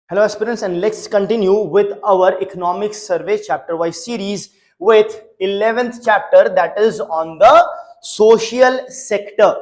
Hello aspirants, and let's continue with our economics survey chapter wise series with 11th chapter, that is on the social sector.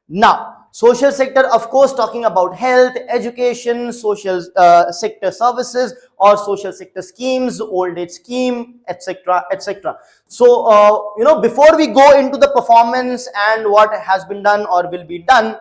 Now, social sector, of course, talking about health, education, social sector services or social sector schemes, old age scheme, etc., etc. So, before we go into the performance and what has been done or will be done,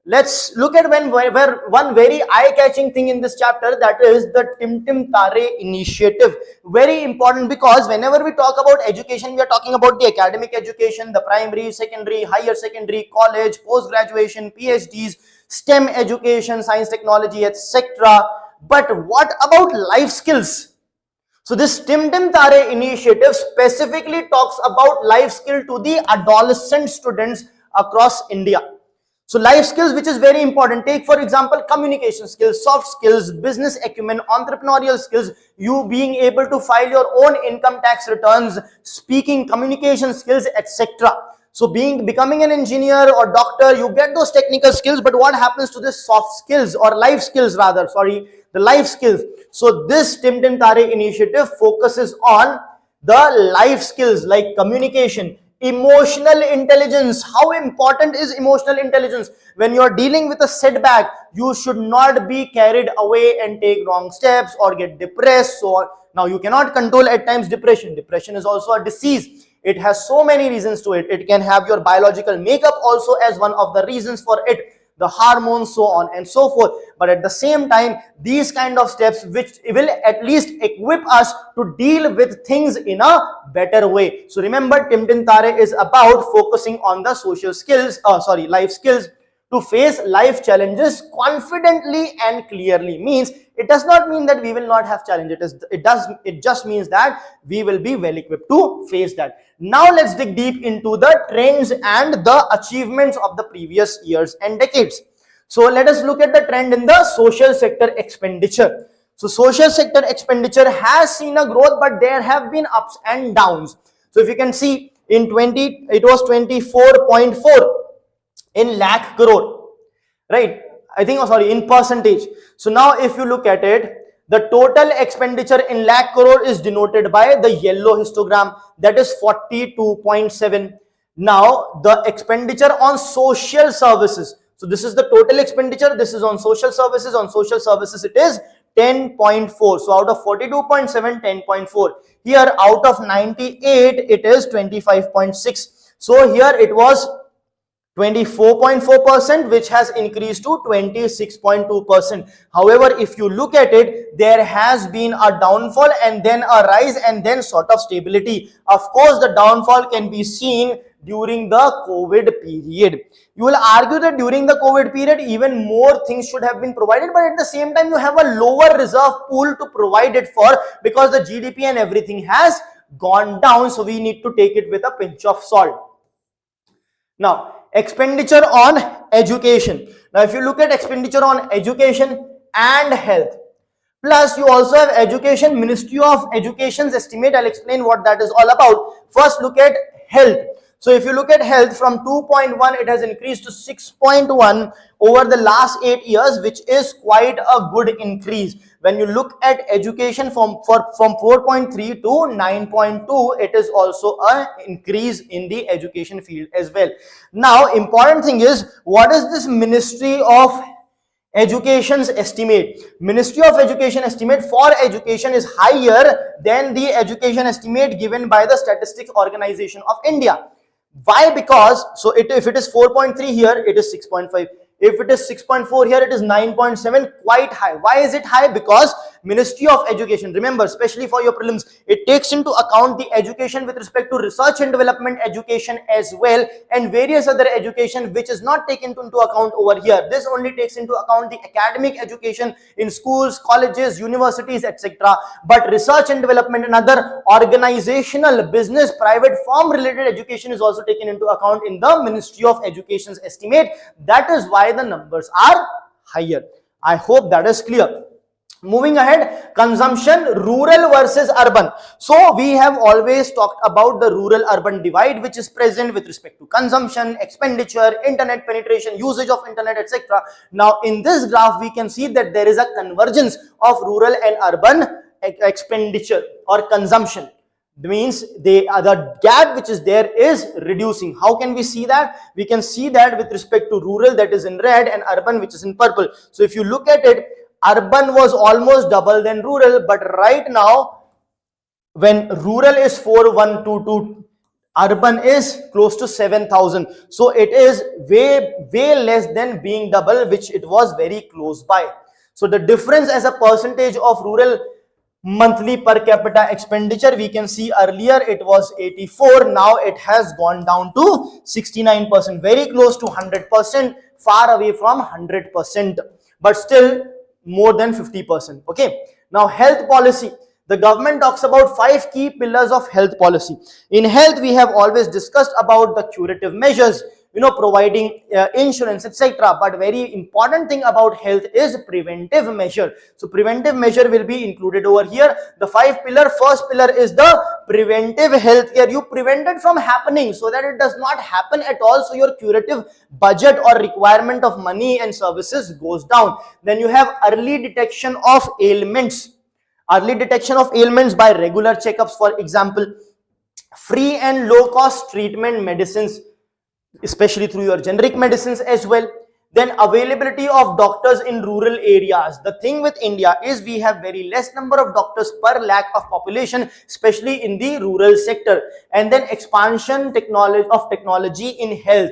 let's look at one very eye-catching thing in this chapter, that is the Tim Tim Tare initiative. Very important, because whenever we talk about education, we are talking about the academic education, the primary, secondary, higher secondary, college, post-graduation, PhDs, STEM education, science, technology, etc. But what about life skills? So this Tim Tim Tare initiative specifically talks about life skill to the adolescent students across India. So life skills, which is very important. Take for example communication skills, soft skills, business acumen, entrepreneurial skills, you being able to file your own income tax returns, speaking, communication skills, etc. So becoming an engineer or doctor, you get those technical skills, but what happens to this soft skills or life skills rather, the life skills. So this Tim Tim Tare initiative focuses on the life skills like communication, emotional intelligence. How important is emotional intelligence? When you are dealing with a setback, you should not be carried away and take wrong steps or get depressed. So now you cannot control at times depression. Depression is also a disease. It has so many reasons to it. It can have your biological makeup also as one of the reasons for it, the hormones, so on and so forth. But at the same time, these kind of steps which will at least equip us to deal with things in a better way. So remember, Tim Tim Tare is about focusing on the social skills, life skills to face life challenges confidently and clearly. Means it does not mean that we will not have challenges. It just means that we will be well equipped to face that. Now let's dig deep into the trends and the achievements of the previous years and decades. So let us look at the trend in the social sector expenditure. So social sector expenditure has seen a growth, but there have been ups and downs. So if you can see, in it was 24.4 in lakh crore, right? I think, in percentage. So now if you look at it, the total expenditure in lakh crore is denoted by the yellow histogram, that is 42.7. Now the expenditure on social services, so this is the total expenditure, this is on social services. On social services it is 10.4. So out of 42.7, 10.4. Here out of 98 it is 25.6. So here it was 24.4%, which has increased to 26.2%. However, if you look at it, there has been a downfall and then a rise and then sort of stability. Of course, the downfall can be seen during the COVID period. You will argue that during the COVID period, even more things should have been provided, but at the same time, you have a lower reserve pool to provide it for, because the GDP and everything has gone down. So we need to take it with a pinch of salt. Now, expenditure on education. Now, if you look at expenditure on education and health, plus you also have education, Ministry of Education's estimate. I'll explain what that is all about. First, look at health. So if you look at health, from 2.1 it has increased to 6.1 over the last 8 years, which is quite a good increase. When you look at education from 4.3 to 9.2, it is also an increase in the education field as well. Now, important thing is, what is this Ministry of Education's estimate? Ministry of Education estimate for education is higher than the education estimate given by the Statistics Organization of India. Why? Because if it is 4.3 here, it is 6.5. If it is 6.4 here, it is 9.7, quite high. Why is it high? Because Ministry of Education, remember, especially for your prelims, it takes into account the education with respect to research and development education as well, and various other education which is not taken into account over here. This only takes into account the academic education in schools, colleges, universities, etc. But research and development and other organizational, business, private firm related education is also taken into account in the Ministry of Education's estimate. That is why the numbers are higher. I hope that is clear. Moving ahead, consumption, rural versus urban. So we have always talked about the rural urban divide, which is present with respect to consumption, expenditure, internet penetration, usage of internet, etc. Now in this graph we can see that there is a convergence of rural and urban expenditure or consumption. Means the gap which is there is reducing. How can we see that? We can see that with respect to rural, that is in red, and urban, which is in purple. So if you look at it, urban was almost double than rural, but right now when rural is 4122, urban is close to 7,000. So it is way less than being double, which it was very close by. So the difference as a percentage of rural monthly per capita expenditure, we can see earlier it was 84, now it has gone down to 69%, very close to 100%, far away from 100%, but still more than 50%. Okay, now health policy. The government talks about 5 key pillars of health policy. In health, we have always discussed about the curative measures, providing insurance, etc. But very important thing about health is preventive measure. So preventive measure will be included over here. The 5 pillar, first pillar is the preventive health care. You prevent it from happening so that it does not happen at all. So your curative budget or requirement of money and services goes down. Then you have early detection of ailments. Early detection of ailments by regular checkups, for example, free and low cost treatment medicines, especially through your generic medicines as well. Then availability of doctors in rural areas. The thing with India is we have very less number of doctors per lakh of population, especially in the rural sector. And then expansion technology in health.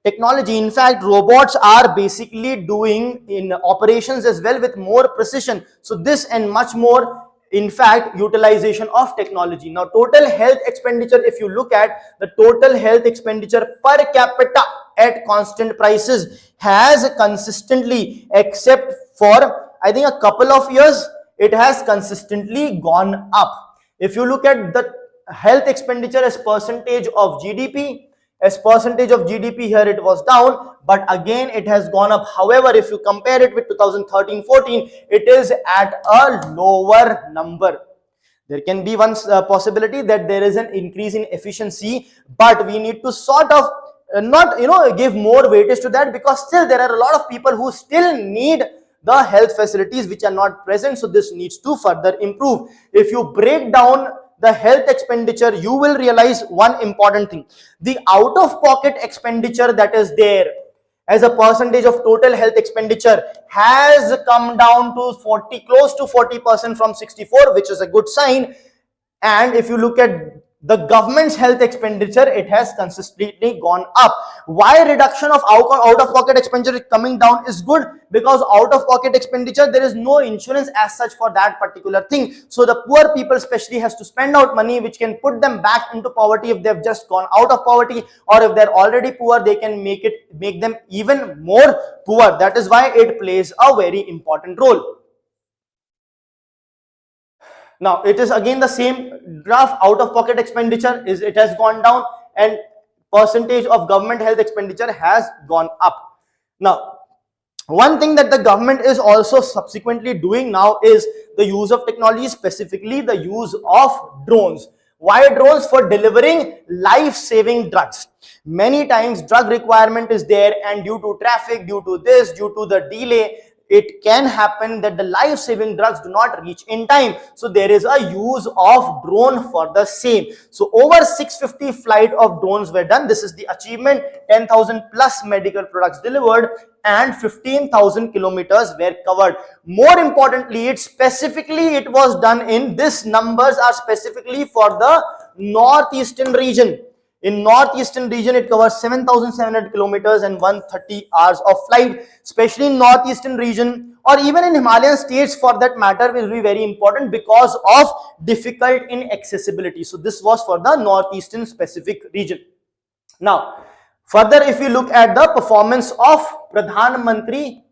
Technology, in fact, robots are basically doing in operations as well with more precision. So this and much more, in fact, utilization of technology. Now total health expenditure, if you look at the total health expenditure per capita at constant prices, has consistently, except for I think a couple of years, it has consistently gone up. If you look at the health expenditure as percentage of GDP, as percentage of GDP, here it was down, but again it has gone up. However, if you compare it with 2013-14, it is at a lower number. There can be one possibility that there is an increase in efficiency, but we need to sort of not give more weightage to that, because still there are a lot of people who still need the health facilities which are not present. So this needs to further improve. If you break down the health expenditure, you will realize one important thing. The out of pocket expenditure that is there as a percentage of total health expenditure has come down to 40, close to 40% from 64, which is a good sign. And if you look at the government's health expenditure, it has consistently gone up. Why reduction of out of pocket expenditure coming down is good? Because out of pocket expenditure, there is no insurance as such for that particular thing. So the poor people especially has to spend out money which can put them back into poverty if they've just gone out of poverty, or if they're already poor, they can make them even more poor. That is why it plays a very important role. Now it is again the same graph. Out of pocket expenditure it has gone down, and percentage of government health expenditure has gone up. Now one thing that the government is also subsequently doing now is the use of technology, specifically the use of drones. Why drones? For delivering life-saving drugs. Many times drug requirement is there, and due to traffic, due to this, due to the delay, it can happen that the life-saving drugs do not reach in time. So there is a use of drone for the same. So over 650 flight of drones were done. This is the achievement. 10,000 plus medical products delivered and 15,000 kilometers were covered. More importantly, it was done in, this numbers are specifically for the northeastern region. In northeastern region, it covers 7,700 kilometers and 130 hours of flight. Especially in northeastern region, or even in Himalayan states for that matter, will be very important because of difficult inaccessibility. So this was for the northeastern specific region. Now further, if you look at the performance of Pradhan Mantri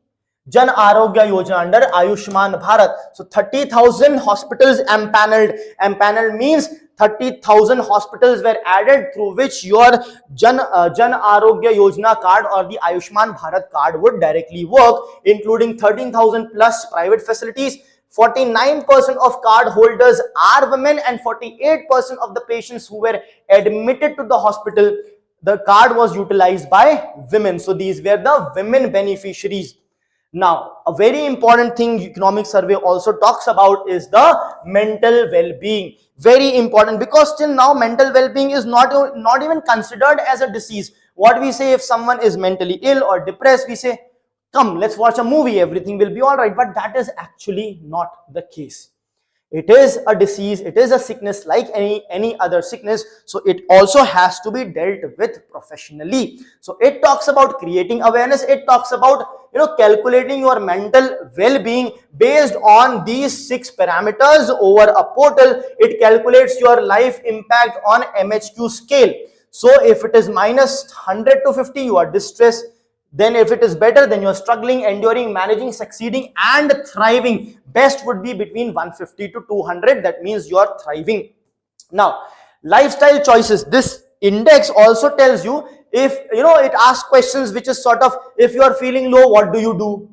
Jan Arogya Yojana under Ayushman Bharat. So 30,000 hospitals empaneled. Empaneled means 30,000 hospitals were added through which your Jan Arogya Yojana card or the Ayushman Bharat card would directly work, including 13,000 plus private facilities, 49% of card holders are women, and 48% of the patients who were admitted to the hospital, the card was utilized by women. So these were the women beneficiaries. Now, a very important thing economic survey also talks about is the mental well-being. Very important, because till now mental well-being is not even considered as a disease. What we say, if someone is mentally ill or depressed, we say, come, let's watch a movie, everything will be all right. But that is actually not the case. It is a disease, it is a sickness like any other sickness, so it also has to be dealt with professionally. So it talks about creating awareness, it talks about calculating your mental well-being based on these 6 parameters over a portal. It calculates your life impact on MHQ scale. So if it is minus 100 to 50, you are distressed. Then if it is better, then you're struggling, enduring, managing, succeeding, and thriving. Best would be between 150 to 200. That means you're thriving. Now, lifestyle choices. This index also tells you, if it asks questions which is sort of, if you are feeling low, what do you do?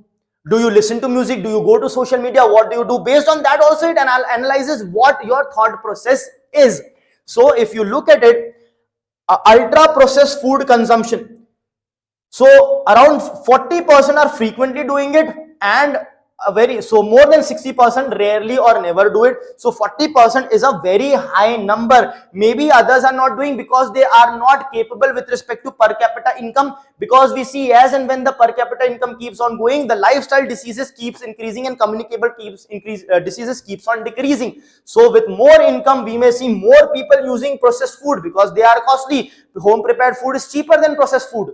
Do you listen to music? Do you go to social media? What do you do? Based on that also it analyzes what your thought process is. So if you look at it, ultra processed food consumption. So around 40% are frequently doing it, and more than 60% rarely or never do it. So 40% is a very high number. Maybe others are not doing because they are not capable with respect to per capita income, because we see as and when the per capita income keeps on going, the lifestyle diseases keeps increasing and communicable diseases keeps on decreasing. So with more income, we may see more people using processed food because they are costly. Home prepared food is cheaper than processed food.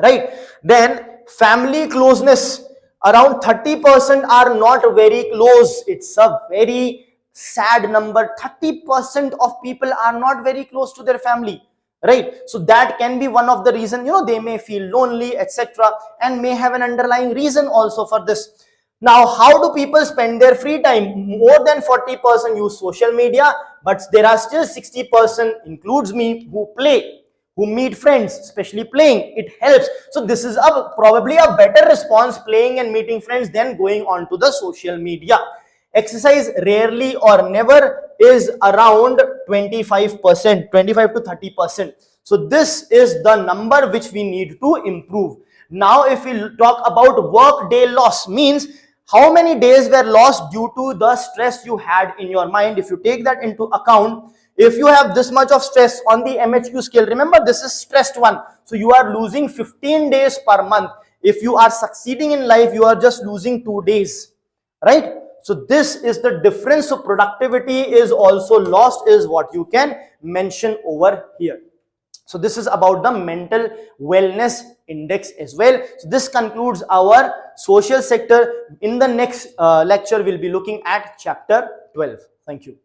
Right? Then family closeness, around 30% are not very close. It's a very sad number. 30% of people are not very close to their family. Right? So that can be one of the reasons, they may feel lonely, etc., and may have an underlying reason also for this. Now, how do people spend their free time? More than 40% use social media, but there are still 60%, includes me, who play, who meet friends, especially playing. It helps. So this is probably a better response, playing and meeting friends, than going on to the social media. Exercise rarely or never is around 25%, 25 to 30%. So this is the number which we need to improve. Now, if we talk about work day loss, means how many days were lost due to the stress you had in your mind. If you take that into account, if you have this much of stress on the MHQ scale, remember this is stressed one, so you are losing 15 days per month. If you are succeeding in life, you are just losing 2 days, right? So this is the difference. So productivity is also lost, is what you can mention over here. So this is about the mental wellness index as well. So this concludes our social sector. In the next lecture, we'll be looking at chapter 12. Thank you.